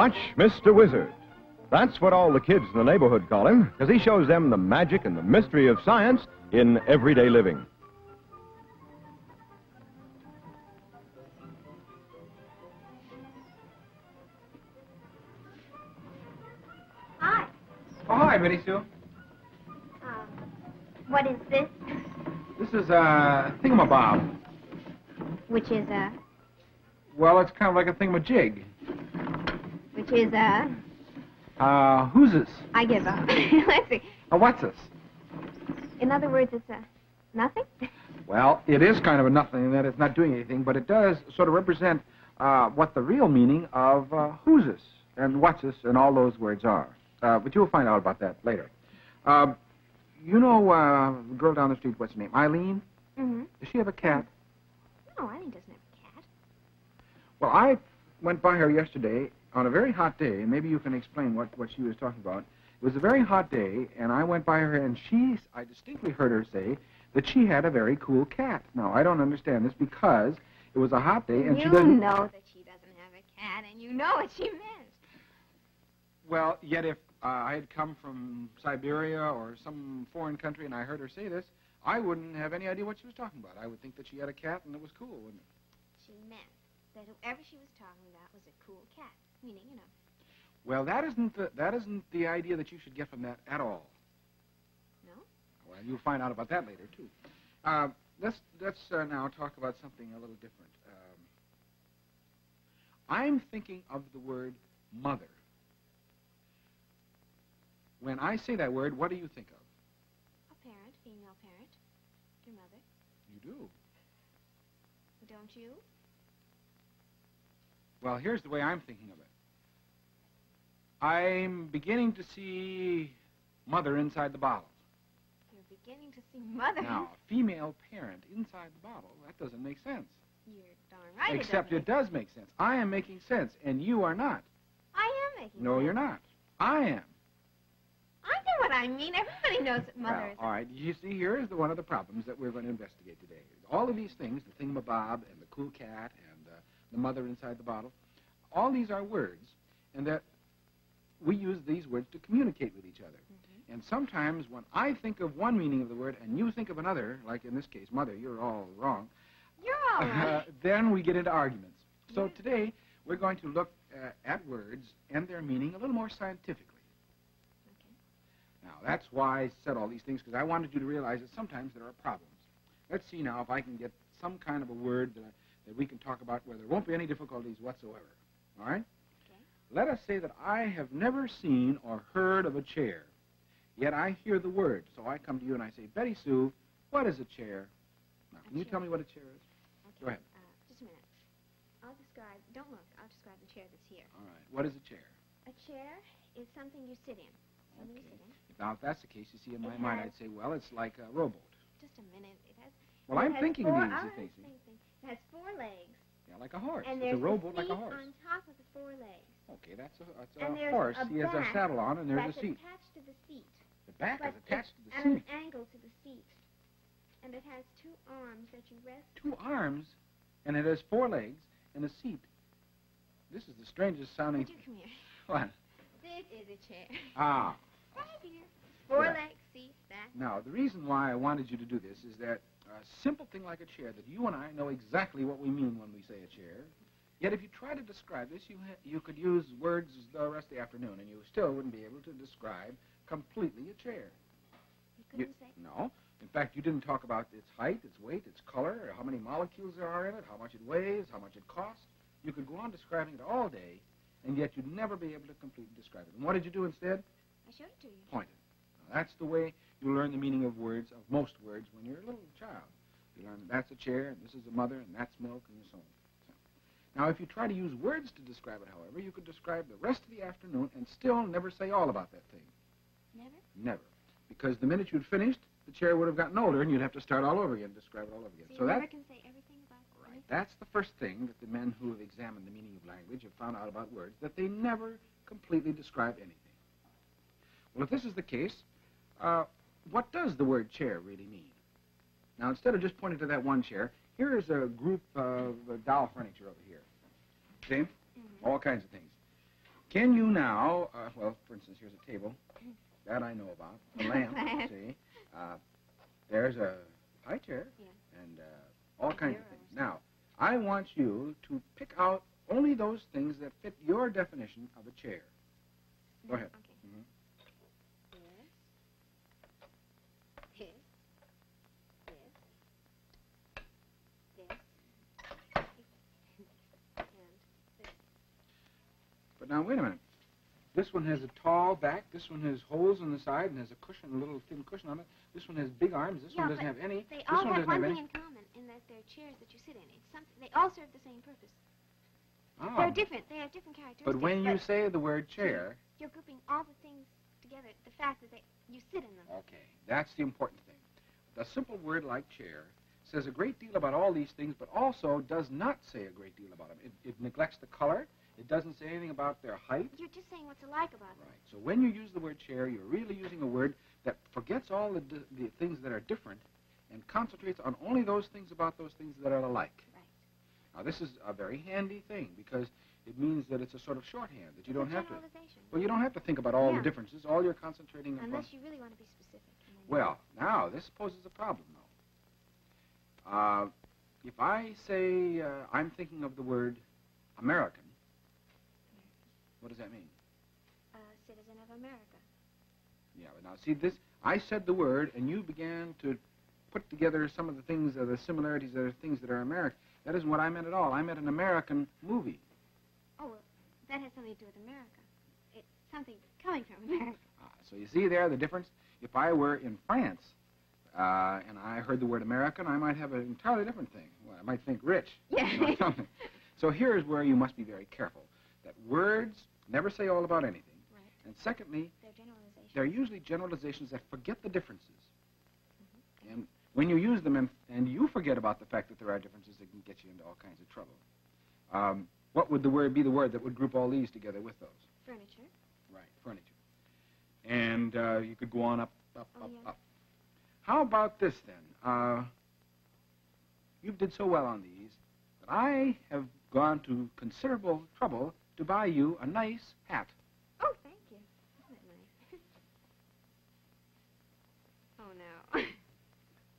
Watch Mr. Wizard. That's what all the kids in the neighborhood call him, because he shows them the magic and the mystery of science in everyday living. Hi. Oh, hi, Betty Sue. What is this? This is a thingamabob. Which is a... Well, it's kind of like a thingamajig. Which is a... Who's this? I give up. Let's see. What's this? In other words, it's a... nothing? Well, it is kind of a nothing in that it's not doing anything, but it does sort of represent what the real meaning of who's this and what's this and all those words are. But you'll find out about that later. You know the girl down the street, what's her name? Eileen? Mm-hmm. Does she have a cat? No, Eileen doesn't have a cat. Well, I went by her yesterday on a very hot day, and maybe you can explain what she was talking about. It was a very hot day, and I went by her, and I distinctly heard her say that she had a very cool cat. Now, I don't understand this because it was a hot day, and she doesn't... You know that she doesn't have a cat, and you know what she meant. Well, yet if I had come from Siberia or some foreign country and I heard her say this, I wouldn't have any idea what she was talking about. I would think that she had a cat and it was cool, wouldn't it? She meant that whoever she was talking about was a cool cat, meaning, you know. Well, that isn't the idea that you should get from that at all. No? Well, you'll find out about that later, too. Let's now talk about something a little different. I'm thinking of the word mother. When I say that word, what do you think of? A parent, female parent. Your mother. You do. Don't you? Well, here's the way I'm thinking of it. I'm beginning to see mother inside the bottle. You're beginning to see mother. Now, a female parent inside the bottle, that doesn't make sense. You're darn right. Except it does make sense. I am making sense, and you are not. I am making sense. No, you're not. I am. I know what I mean. Everybody knows that mother is... All right, you see, here is one of the problems that we're going to investigate today. All of these things, the thingamabob and the cool cat and the mother inside the bottle, all these are words, and that we use these words to communicate with each other. Mm-hmm. And sometimes when I think of one meaning of the word and you think of another, like in this case, mother, you're all wrong. You're all right. Then we get into arguments. So today we're going to look at words and their meaning a little more scientifically. Now, that's why I said all these things, because I wanted you to realize that sometimes there are problems. Let's see now if I can get some kind of a word that we can talk about where there won't be any difficulties whatsoever. All right? Okay. Let us say that I have never seen or heard of a chair, yet I hear the word. So I come to you and I say, Betty Sue, what is a chair? Now, can you tell me what a chair is? Okay. Go ahead. Just a minute. Don't look, I'll describe the chair that's here. All right. What is a chair? A chair is something you sit in. Okay. Now, if that's the case, you see, in my mind, I'd say, well, it's like a rowboat. Just a minute. Well, I'm thinking of these, you think. It has 4 legs. Yeah, like a horse. And it's a rowboat like a horse. on top of the 4 legs. Okay, that's a horse. He has a saddle on, and there's a seat. Attached to the seat. The back is attached to the seat. And an angle to the seat. And it has 2 arms that you rest. 2 arms, and it has 4 legs and a seat. This is the strangest sounding. Would you come here? What? This is a chair. Ah. Right here. 4 legs, seat, back. Now, the reason why I wanted you to do this is that a simple thing like a chair, that you and I know exactly what we mean when we say a chair. Yet if you try to describe this, you could use words the rest of the afternoon, and you still wouldn't be able to describe completely a chair. You couldn't say? No. In fact, you didn't talk about its height, its weight, its color, how many molecules there are in it, how much it weighs, how much it costs. You could go on describing it all day, and yet you'd never be able to completely describe it. And what did you do instead? I showed it to you. Pointed. Now, that's the way you learn the meaning of words, of most words, when you're a little child. You learn that's a chair, and this is a mother, and that's milk, and so on. Now, if you try to use words to describe it, however, you could describe the rest of the afternoon and still never say all about that thing. Never? Never. Because the minute you'd finished, the chair would have gotten older, and you'd have to start all over again, describe it all over again. So you never can say everything about it? Right. That's the first thing that the men who have examined the meaning of language have found out about words, that they never completely describe anything. Well, if this is the case, what does the word chair really mean? Now, instead of just pointing to that one chair, here is a group of doll furniture over here. See? Mm-hmm. All kinds of things. Can you now, well, for instance, here's a table. That I know about. A lamp, see. There's a high chair and all kinds of things. Now, I want you to pick out only those things that fit your definition of a chair. Go ahead. Okay. Mm-hmm. This. And this. But now, wait a minute. This one has a tall back. This one has holes in the side and has a cushion, a little thin cushion on it. This one has big arms. This one doesn't have any. They This all one have doesn't have one any. thing in common in that they're chairs that you sit in. It's something. They all serve the same purpose. Oh. They're different. They have different characteristics. But when you say the word chair, you're grouping all the things together. The fact that you sit in them. okay, that's the important thing. A simple word like chair says a great deal about all these things, but also does not say a great deal about them. It neglects the color. It doesn't say anything about their height. You're just saying what's alike about them. Right. So when you use the word chair, you're really using a word that forgets all the things that are different and concentrates on only those things about those things that are alike. Right. Now, this is a very handy thing because it means that it's a sort of shorthand that you don't have to. Well, you don't have to think about all the differences. All you're concentrating upon. Unless you really want to be specific. Well, now this poses a problem, though. If I say I'm thinking of the word American, what does that mean? Citizen of America. Yeah, but now see this. I said the word, and you began to put together some of the things, the similarities, that are things that are American. That isn't what I meant at all. I meant an American movie. Oh, well, that has something to do with America. It's something coming from America. So you see there the difference? If I were in France and I heard the word American, I might have an entirely different thing. Well, I might think rich. Yeah. Or something. So here's where you must be very careful. That words never say all about anything. Right. And secondly, They're generalizations. they're usually generalizations that forget the differences. Mm-hmm. And when you use them and you forget about the fact that there are differences, that can get you into all kinds of trouble. What would the word be, the word that would group all these together with those? Furniture. Right, furniture. And you could go on up. Yeah. How about this, then? You did so well on these that I have gone to considerable trouble to buy you a nice hat. Oh, thank you. Isn't it nice? Oh, no.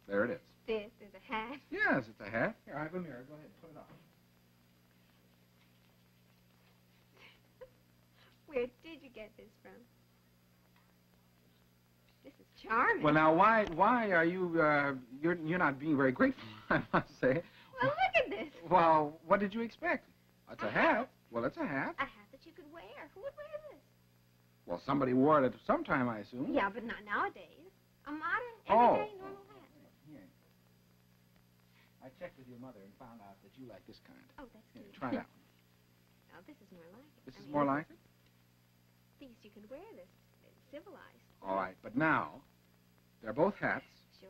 There it is. This is a hat. Yes, it's a hat. Here, I have a mirror. Go ahead, put it on. Where did you get this from? This is charming. Well, now, why are you, you're not being very grateful, I must say. Well, look at this. Well, what did you expect? It's a hat. Well, it's a hat. A hat that you could wear. Who would wear this? Well, somebody wore it sometime, I assume. Yeah, but not nowadays. A modern, everyday, normal hat. Here. I checked with your mother and found out that you like this kind. Oh, that's Here, good. try that one. Oh, this is more like it. This is more like it? Things you could wear this. It's civilized. All right, but now, they're both hats. Sure.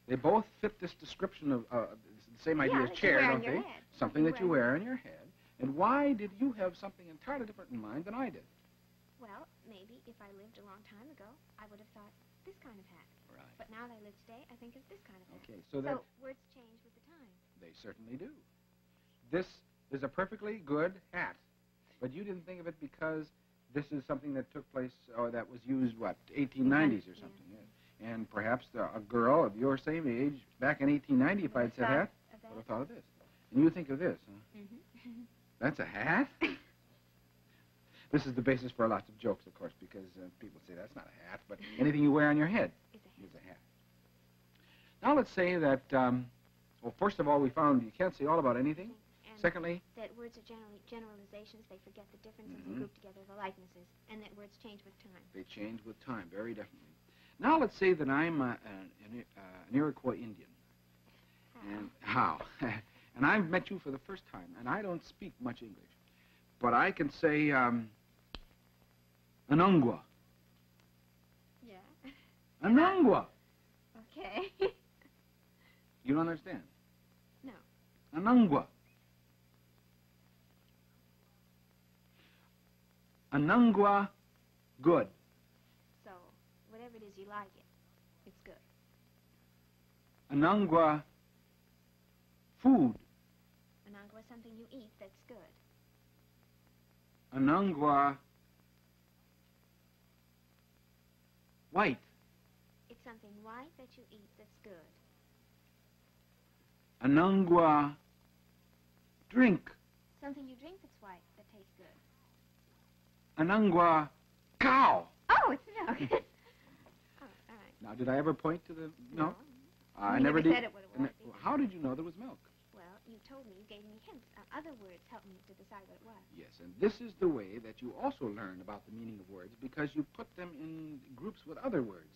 They both fit this description of the same idea as chair, don't they? Something that you wear on your head. And why did you have something entirely different in mind than I did? Well, maybe if I lived a long time ago, I would have thought this kind of hat. Right. But now that I live today, I think of this kind of hat. Okay, so that... words change with the time. They certainly do. This is a perfectly good hat. But you didn't think of it because this is something that took place, or that was used, what, 1890s or something. Yeah. And perhaps a girl of your same age, back in 1890, if I'd said hat, would have thought of this. And you think of this, huh? Mm-hmm. That's a hat? This is the basis for lots of jokes, of course, because people say that's not a hat, but anything you wear on your head is a hat. Now let's say that, well, first of all, we found you can't say all about anything. And secondly, that words are generally generalizations. They forget the differences and group together the likenesses. And that words change with time. They change with time, very definitely. Now let's say that I'm an Iroquois Indian. And how? And I've met you for the first time, and I don't speak much English. But I can say, Anungwa. Yeah. Anungwa. Okay. You don't understand? No. Anungwa. Anungwa, good. So, whatever it is you like it, it's good. Anungwa, food. Anangwa is something you eat that's good. Anungwa, White. It's something white that you eat that's good. Anangua. Drink. Something you drink that's white that tastes good. Anangua. Cow. Oh, it's milk. Oh, all right. Now, did I ever point to the milk? No. I You never never did. said it what it was. How did you know there was milk? Well, you told me, you gave me hints. Other words helped me to decide what it was. Yes, and this is the way that you also learn about the meaning of words, because you put them in groups with other words.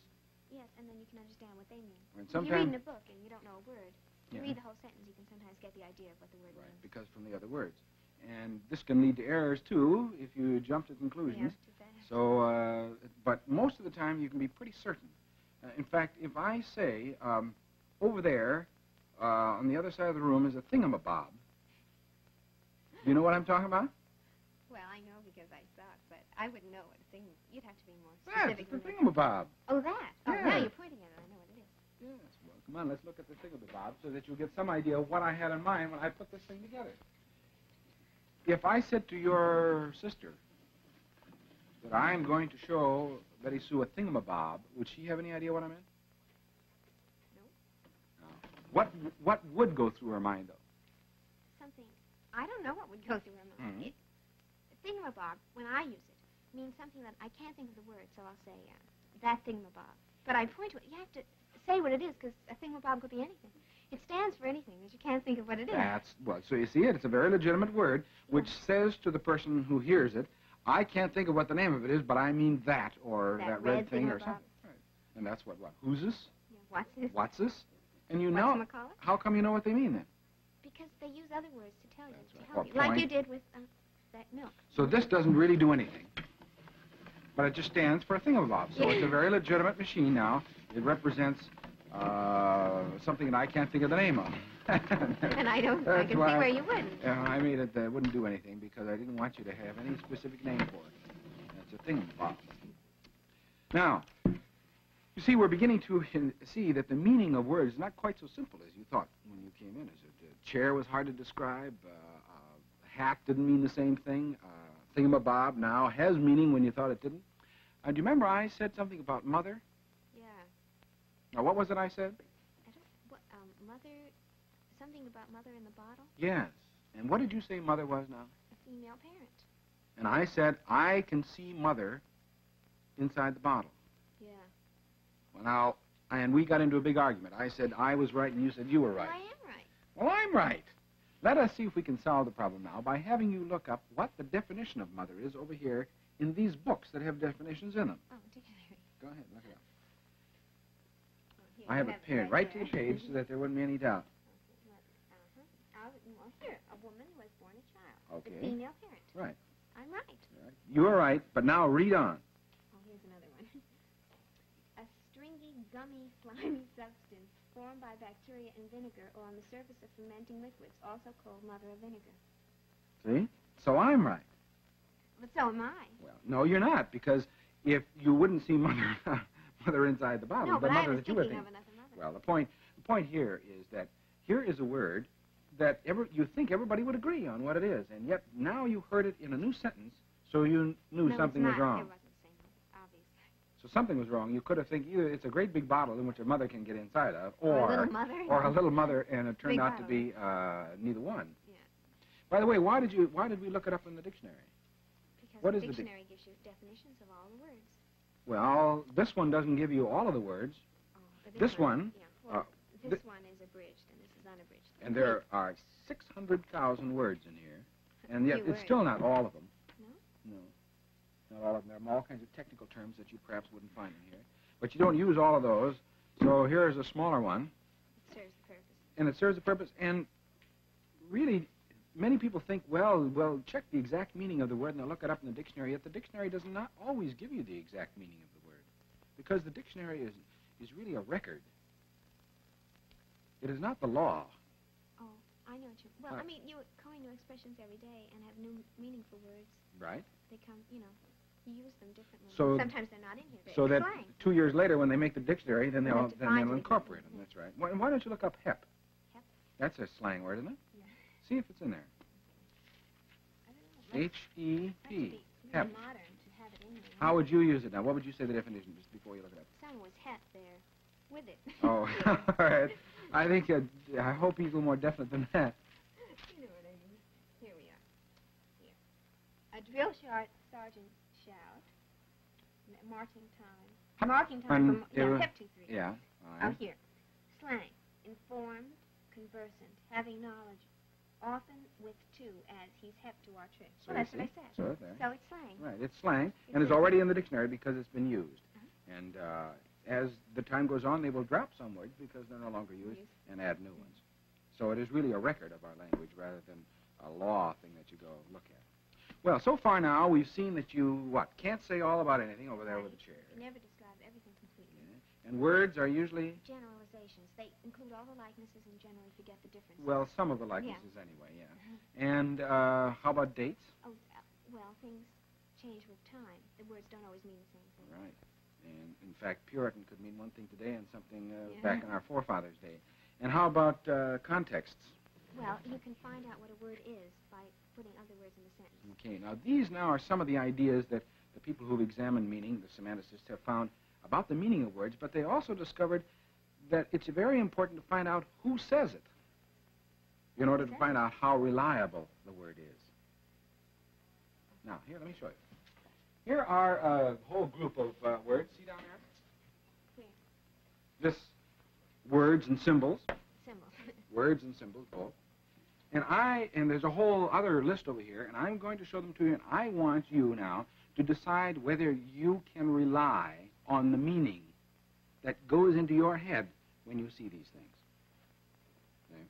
Yes, and then you can understand what they mean. And If you're reading a book and you don't know a word, you read the whole sentence, you can sometimes get the idea of what the word means. Because from the other words. And this can lead to errors, too, if you jump to conclusions. Yes, too bad. So, but most of the time you can be pretty certain. In fact, if I say, over there, on the other side of the room is a thingamabob. Do you know what I'm talking about? Well, I know because I saw it, but I wouldn't know what a thing. You'd have to be more Yes, specific. it's the thingamabob. Oh, that. Oh, Yeah. now you're pointing at it. I know what it is. Yes, well, come on, let's look at the thingamabob so that you'll get some idea of what I had in mind when I put this thing together. If I said to your sister that I'm going to show Betty Sue a thingamabob, would she have any idea what I meant? No. No. What would go through her mind, though? Something. I don't know what would go through her mind. Mhm. Thingamabob, when I use it, means something that I can't think of the word, so I'll say that thingamabob. But I point to it. You have to say what it is, because a thingamabob could be anything. It stands for anything, but you can't think of what it is. Well, so you see it, it's a very legitimate word, which says to the person who hears it, I can't think of what the name of it is, but I mean that, or that red thing, or something. Right. And that's what? Who's this? Yeah, what's this? What's this? And you know, Whatchamacallit? how come you know what they mean then? Because they use other words to tell you, That's to right. help you. Well, Like you point. did with that milk. So this doesn't really do anything, but it just stands for a thingamabob. So it's a very legitimate machine now. It represents something that I can't think of the name of. And I can That's see why where you wouldn't. I made it that wouldn't do anything because I didn't want you to have any specific name for it. That's a thingamabob. Now, you see, we're beginning to see that the meaning of words is not quite so simple as you thought when you came in. Is it? Chair was hard to describe. Hat didn't mean the same thing. Thingamabob now has meaning when you thought it didn't. Do you remember I said something about mother? Yeah. Now, what was it I said? I don't, what, mother, something about mother in the bottle? Yes. And what did you say mother was now? A female parent. And I said, I can see mother inside the bottle. Yeah. Well, now, and we got into a big argument. I said I was right and you said you were right. Well, I am right. Well, I'm right. Let us see if we can solve the problem now by having you look up what the definition of mother is over here in these books that have definitions in them. Oh, dictionary. Go ahead, look it up. Oh, here, I have it pinned right to the page so that there wouldn't be any doubt. Well, here, a woman was born a child. Okay. The female parent. Right. I'm right. You are right, but now read on. Oh, here's another one. A stringy, gummy, slimy substance formed by bacteria in vinegar or on the surface of fermenting liquids, also called mother of vinegar. See? So I'm right. But so am I. Well, no, you're not, because if you wouldn't see mother, mother inside the bottle, No, the but I mother was that you would thinking think. of another mother. Well, the point here is that here is a word that you think everybody would agree on what it is, and yet now you heard it in a new sentence, so you knew No, something it's was not. wrong. It wasn't the same one, obviously. So something was wrong. You could have think either it's a great big bottle in which a mother can get inside of, Or a little mother. or a little mother, and it turned Big out to bottle. be neither one. Yeah. By the way, why did we look it up in the dictionary? Because What the is the dictionary gives you definitions of all the words. Well, this one doesn't give you all of the words, Oh, but This one, Yeah. Well, this th- one is abridged, and this is unabridged. and there are 600,000 words in here, and yet Few it's still not all of them. No? No, not all of them. There are all kinds of technical terms that you perhaps wouldn't find in here, but you don't use all of those. So here is a smaller one, It serves the purpose. and it serves a purpose. And really, many people think, well, check the exact meaning of the word, and they'll look it up in the dictionary. Yet the dictionary does not always give you the exact meaning of the word, because the dictionary is really a record. It is not the law. Oh, I know what you... Well, I mean, you coin new expressions every day and have new meaningful words. Right. They come, you use them differently. So- Sometimes they're not in here. So that Slang. 2 years later, when they make the dictionary, then We'll they'll have to find it incorporate them. again. That's right. Why don't you look up hep? Hep? That's a slang word, isn't it? Yeah. See if it's in there. I don't know. It must H-E-P. be Hep. modern to have it in there. How would you use it now? What would you say the definition just before you look it up? Someone's hat there with it. Oh, all right. I think, I hope he's a little more definite than that. You know what I mean. Here we are. Here. A drill sergeant shout. Marking time. Marking time from, hep 2, 3. Yeah. All right. Here. Slang. Informed, conversant, having knowledge, often with two, as he's hep to our trick. So well, that's what I said. So, there. So it's slang. Right, it's slang, and it's already in the dictionary because it's been used. And as the time goes on, they will drop some words because they're no longer used and add new ones. So it is really a record of our language rather than a law thing that you go look at. Well, so far now, we've seen that you, can't say all about anything over there with the chair. You never describe everything completely. Yeah. And words are usually? Generalizations. They include all the likenesses and generally forget the differences. Well, some of the likenesses anyway, yeah. And how about dates? Oh, well, things change with time. The words don't always mean the same thing. Right. And, in fact, Puritan could mean one thing today and something back in our forefathers' day. And how about contexts? Well, you can find out what a word is by putting other words in the sentence. Okay. Now, these now are some of the ideas that the people who've examined meaning, the semanticists, have found about the meaning of words, but they also discovered that it's very important to find out who says it in order to find out how reliable the word is. Now, here, let me show you. Here are a whole group of words. See down there? Where? This words and symbols. Symbols. Words and symbols, both. And there's a whole other list over here, and I'm going to show them to you, and I want you now to decide whether you can rely on the meaning that goes into your head when you see these things. Okay?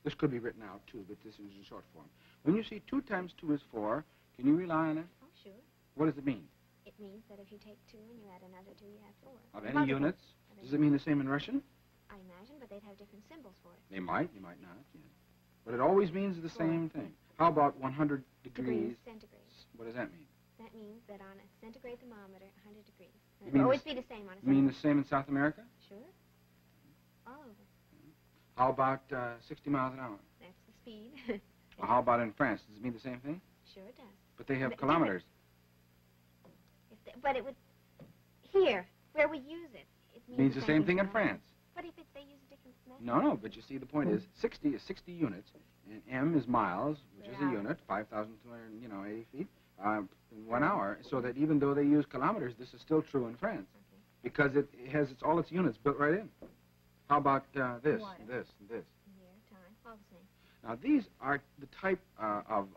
This could be written out, too, but this is in short form. When you see 2 times 2 is 4, can you rely on it? Oh, sure. What does it mean? It means that if you take 2 and you add another 2, you have 4. Of any units? Does it mean the same in Russian? I imagine, but they'd have different symbols for it. They might not, yeah. But it always means the same thing. How about 100 degrees? Centigrade. What does that mean? That means that on a centigrade thermometer, 100 degrees. It will always be the same on a You mean the same in South America? Sure. All over. How about 60 miles an hour? That's the speed. Well, how about in France? Does it mean the same thing? Sure it does. But they have kilometers. But it would... Here, where we use it, it means the same thing in France. But if they use a different method? No, but you see, the point is 60 is 60 units, and M is miles, which is a unit, 5,280 feet, in 1 hour, so that even though they use kilometers, this is still true in France, because it has all its units built right in. How about this, Water. this, and this? Year, time, all the same. Now, these are the type well,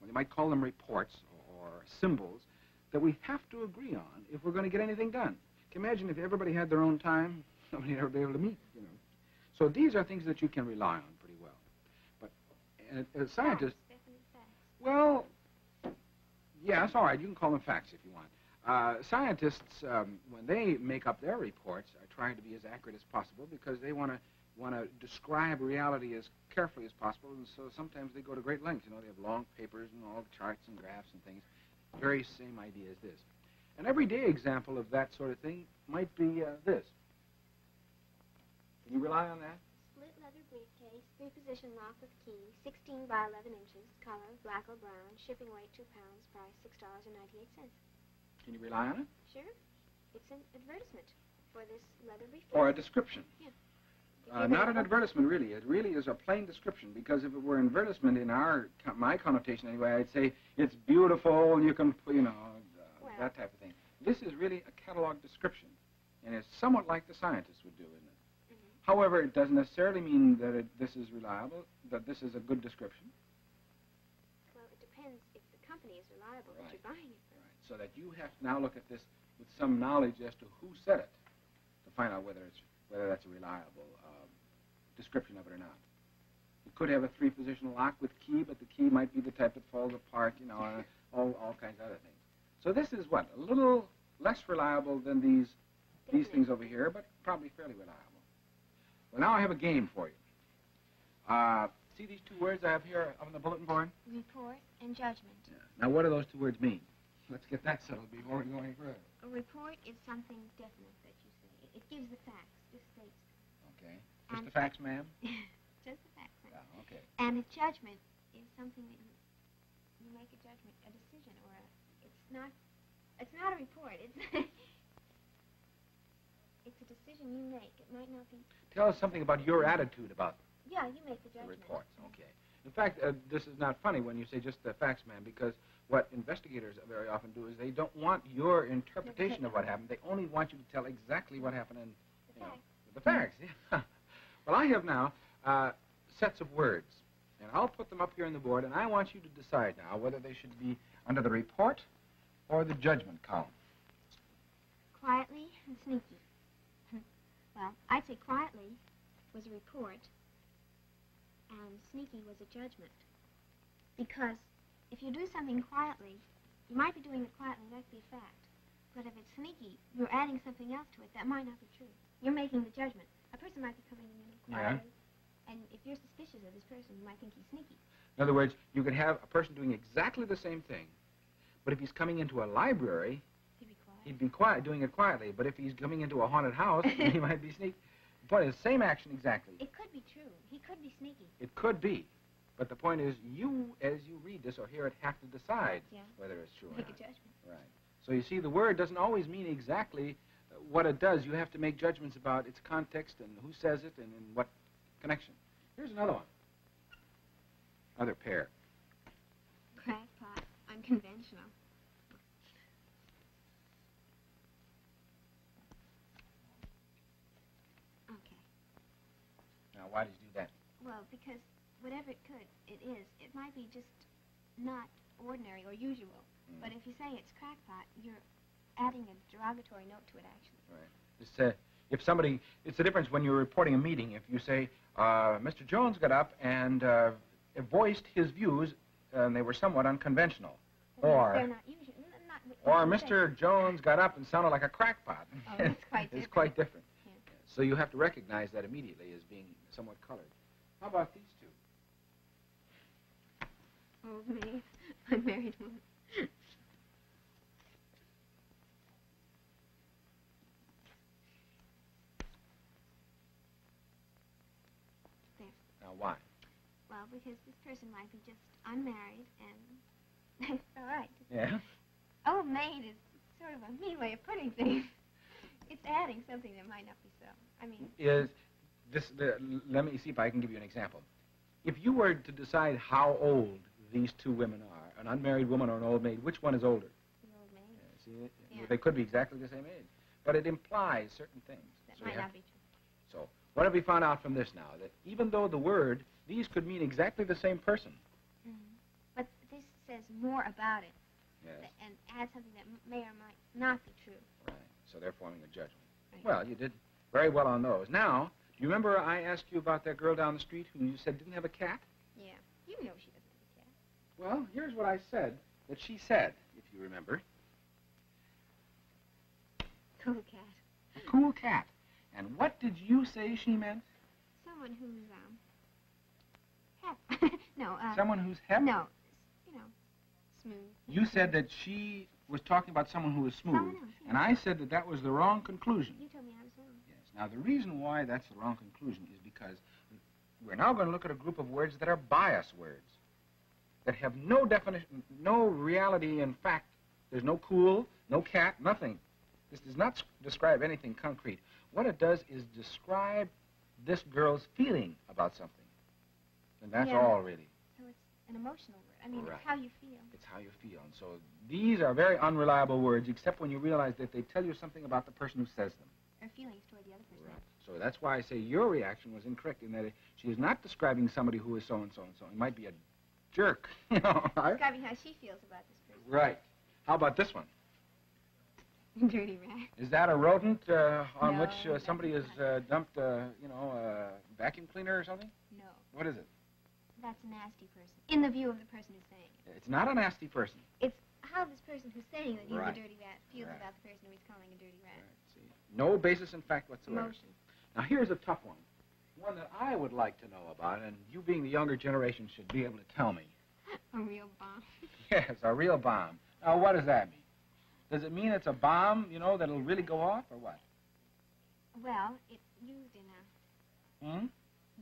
you might call them reports or symbols that we have to agree on if we're going to get anything done. Can you imagine if everybody had their own time? Nobody would ever be able to meet, you know. So these are things that you can rely on pretty well. But as scientists, well, yeah, it's all right. You can call them facts if you want. Scientists, when they make up their reports, are trying to be as accurate as possible because they want to describe reality as carefully as possible, and so sometimes they go to great lengths. You know, they have long papers and all charts and graphs and things. Very same idea as this. An everyday example of that sort of thing might be this. Can you rely on that? Split leather briefcase, 3-position lock with key, 16 by 11 inches, color, black or brown, shipping weight 2 pounds, price $6.98. Can you rely on it? Sure. It's an advertisement for this leather briefcase. Or a description? Yeah. Not an advertisement, really. It really is a plain description, because if it were an advertisement in my connotation anyway, I'd say it's beautiful and you can, you know, that type of thing. This is really a catalog description, and it's somewhat like the scientists would do, isn't it? However, it doesn't necessarily mean that this is reliable, that this is a good description. Well, it depends if the company is reliable that you're buying it from. Right. So that you have to now look at this with some knowledge as to who said it to find out whether that's a reliable description of it or not. You could have a 3-position lock with key, but the key might be the type that falls apart, you know, all kinds of other things. So this is what? A little less reliable than these things over here, but probably fairly reliable. Well, now I have a game for you. See these 2 words I have here on the bulletin board? Report and judgment. Yeah. Now, what do those 2 words mean? Let's get that settled before we go any further. A report is something definite that you say. It gives the facts, just states. Okay. Just the facts, ma'am? Just the facts, ma'am. Yeah, okay. And a judgment is something that you make a judgment, a decision, or it's not report. It's it's a decision you make. It might not be. Tell us something about your attitude about Yeah, you make the the judgment. reports. Okay. In fact, this is not funny when you say just the facts, man, because what investigators very often do is they don't want your interpretation of what happened. They only want you to tell exactly what happened in the facts. Yeah. Well, I have now sets of words, and I'll put them up here on the board, and I want you to decide now whether they should be under the report or the judgment column. Quietly and sneaky. Well, I'd say quietly was a report, and sneaky was a judgment. Because if you do something quietly, you might be doing it quietly, that could be a fact. But if it's sneaky, you're adding something else to it, that might not be true. You're making the judgment. A person might be coming in quietly, and if you're suspicious of this person, you might think he's sneaky. In other words, you could have a person doing exactly the same thing, but if he's coming into a library, he'd be quiet, doing it quietly. But if he's coming into a haunted house, he might be sneaky. The point is, same action exactly. It could be true. He could be sneaky. It could be. But the point is, you, as you read this or hear it, have to decide whether it's true or Make not. a judgment. Right. So you see, the word doesn't always mean exactly what it does. You have to make judgments about its context and who says it and in what connection. Here's another one. Another pair. Crackpot. Unconventional. Okay. Now, why did you do that? Well, because whatever it is, it might be just not ordinary or usual. But if you say it's crackpot, you're adding a derogatory note to it, actually. Right. It's, if somebody, it's the difference when you're reporting a meeting. If you say, Mr. Jones got up and voiced his views, and they were somewhat unconventional. They're not usual. Or Mr. Jones got up and sounded like a crackpot. Oh, that's quite different. It's quite different. Yeah. So you have to recognize that immediately as being somewhat colored. How about these two? Old maid, unmarried woman. There. Now, why? Well, because this person might be just unmarried and it's all right. Yeah? Old maid is sort of a mean way of putting things. It's adding something that might not be so. I mean... Let me see if I can give you an example. If you were to decide how old these two women are, an unmarried woman or an old maid, which one is older? The old maid. See, they could be exactly the same age. But it implies certain things. That might not be true. So, what have we found out from this now? That even though the word, these could mean exactly the same person. Mm-hmm. But this says more about it. Yes. And adds something that may or might not be true. Right. So they're forming a judgment. Right. Well, you did very well on those. Now, do you remember I asked you about that girl down the street who you said didn't have a cat? Yeah. You know she doesn't have a cat. Well, here's what I said that she said, if you remember. Cool cat. A cool cat. And what did you say she meant? Someone who's, hep. No, Someone who's hep? No, you know, smooth. You said that she was talking about someone who was smooth. Someone else, yeah. And I said that that was the wrong conclusion. You told me I was wrong. Yes. Now, the reason why that's the wrong conclusion is because we're now going to look at a group of words that are bias words, that have no definition, no reality in fact. There's no cool, no cat, nothing. This does not describe anything concrete. What it does is describe this girl's feeling about something. And that's all, really. So it's an emotional word. I mean, Right. It's how you feel. It's how you feel. And so these are very unreliable words, except when you realize that they tell you something about the person who says them. Or feelings toward the other person. Right. So that's why I say your reaction was incorrect in that she is not describing somebody who is so-and-so and so. It might be a jerk, you know. Describing how she feels about this person. Right. How about this one? Dirty rat. Is that a rodent on No, which that's somebody has not. dumped, a vacuum cleaner or something? No. What is it? That's a nasty person. In the view of the person who's saying it. It's not a nasty person. It's how this person who's saying that he's Right. a dirty rat feels Right. about the person who he's calling a dirty rat. Right. See, no basis in fact whatsoever. Emotion. Now, here's a tough one. One that I would like to know about, and you being the younger generation should be able to tell me. A real bomb. Yes, a real bomb. Now, what does that mean? Does it mean it's a bomb, you know, that'll really go off, or what? Well, it's used in a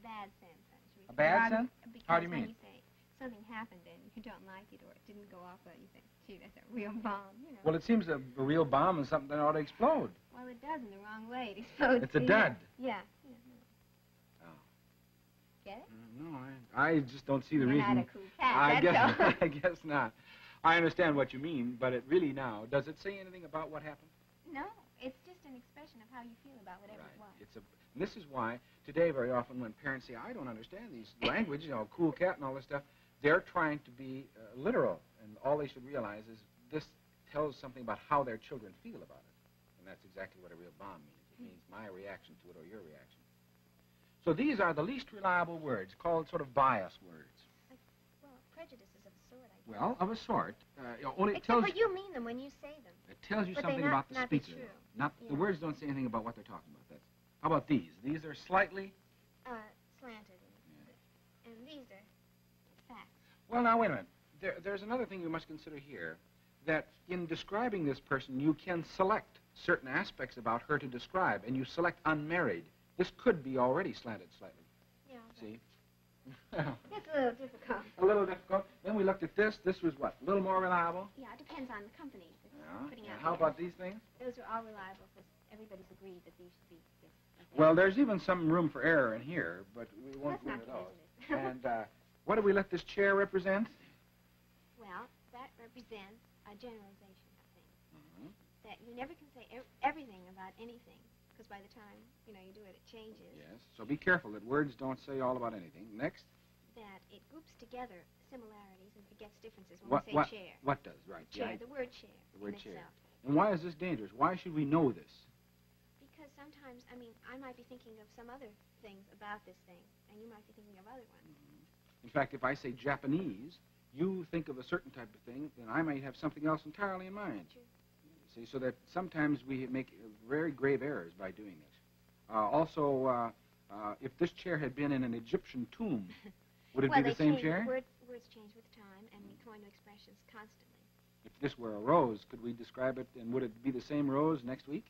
bad sense. Actually. A bad sense? Because How do you when mean? you say something happened and you don't like it or it didn't go off well, you think, gee, that's a real bomb, you know. Well, it seems a real bomb is something that ought to explode. Well, it does in the wrong way. It explodes. It's a dud. Yeah. Oh. Get it? No, I just don't see the You're reason. not a cool cat, that's all. I guess not. I understand what you mean, but it really now, does it say anything about what happened? No, it's just an expression of how you feel about whatever it was. And this is why today very often when parents say, I don't understand these language, you know, cool cat and all this stuff, they're trying to be literal, and all they should realize is this tells something about how their children feel about it. And that's exactly what a real bomb means. It means my reaction to it or your reaction. So these are the least reliable words, called sort of bias words. Well, prejudices of a sort, I guess. Well, of a sort. Only it Except tells for you mean them when you say them. It tells you But something they about the not be speaker. true. Not Yeah. the words don't say anything about what they're talking about. That's, how about these? These are slightly. Slanted. And these are facts. Well, now wait a minute. There's another thing you must consider here. That in describing this person, you can select certain aspects about her to describe, and you select unmarried. This could be already slanted slightly. Yeah. See? It's a little difficult. A little difficult. Then we looked at this. This was what? A little more reliable? Yeah, it depends on the company that's putting out. How about these things? Those are all reliable because everybody's agreed that these should be this. Well, there's even some room for error in here, but we won't That's do not it true, all. is it? And what do we let this chair represent? Well, that represents a generalization of things. Mm-hmm. That you never can say everything about anything because by the time, you do it, it changes. Yes, so be careful that words don't say all about anything. Next. That it groups together similarities and forgets differences when we say chair. What does, right? Chair, the word chair. The word chair. Itself. And why is this dangerous? Why should we know this? Because sometimes, I might be thinking of some other things about this thing, and you might be thinking of other ones. Mm-hmm. In fact, if I say Japanese, you think of a certain type of thing, then I might have something else entirely in mind. True. See, so that sometimes we make very grave errors by doing this. Also, if this chair had been in an Egyptian tomb, would it be the same chair? Words change with time, and we coin new expressions constantly. If this were a rose, could we describe it, and would it be the same rose next week?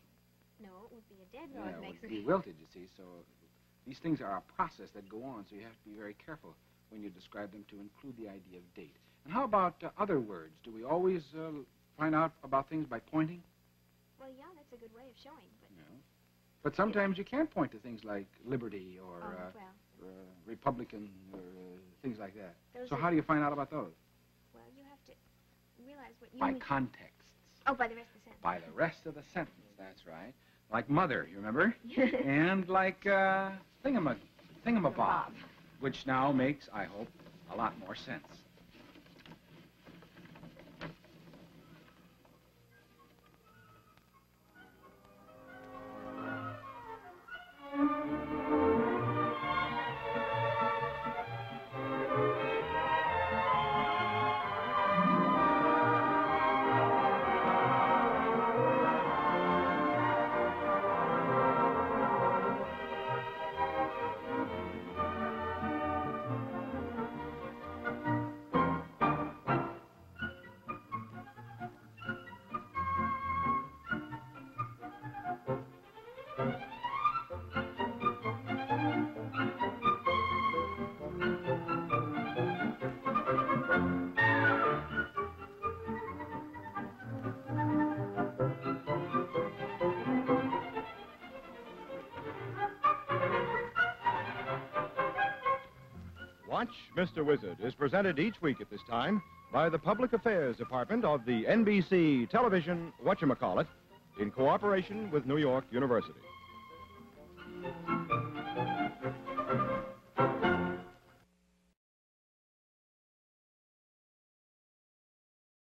No, it would be a dead rose next it would week. be wilted, you see. So these things are a process that go on, so you have to be very careful when you describe them to include the idea of date. And how about other words? Do we always find out about things by pointing? Well, yeah, that's a good way of showing, but... No. But sometimes you can't point to things like liberty or Republican or things like that. So how do you find out about those? Well, you have to realize what you By mean. context. Oh, by the rest of the sentence. By the rest of the sentence, that's right. Like mother, you remember? And like thingamabob, which now makes, I hope, a lot more sense. Watch Mr. Wizard is presented each week at this time by the Public Affairs Department of the NBC Television Whatchamacallit in cooperation with New York University.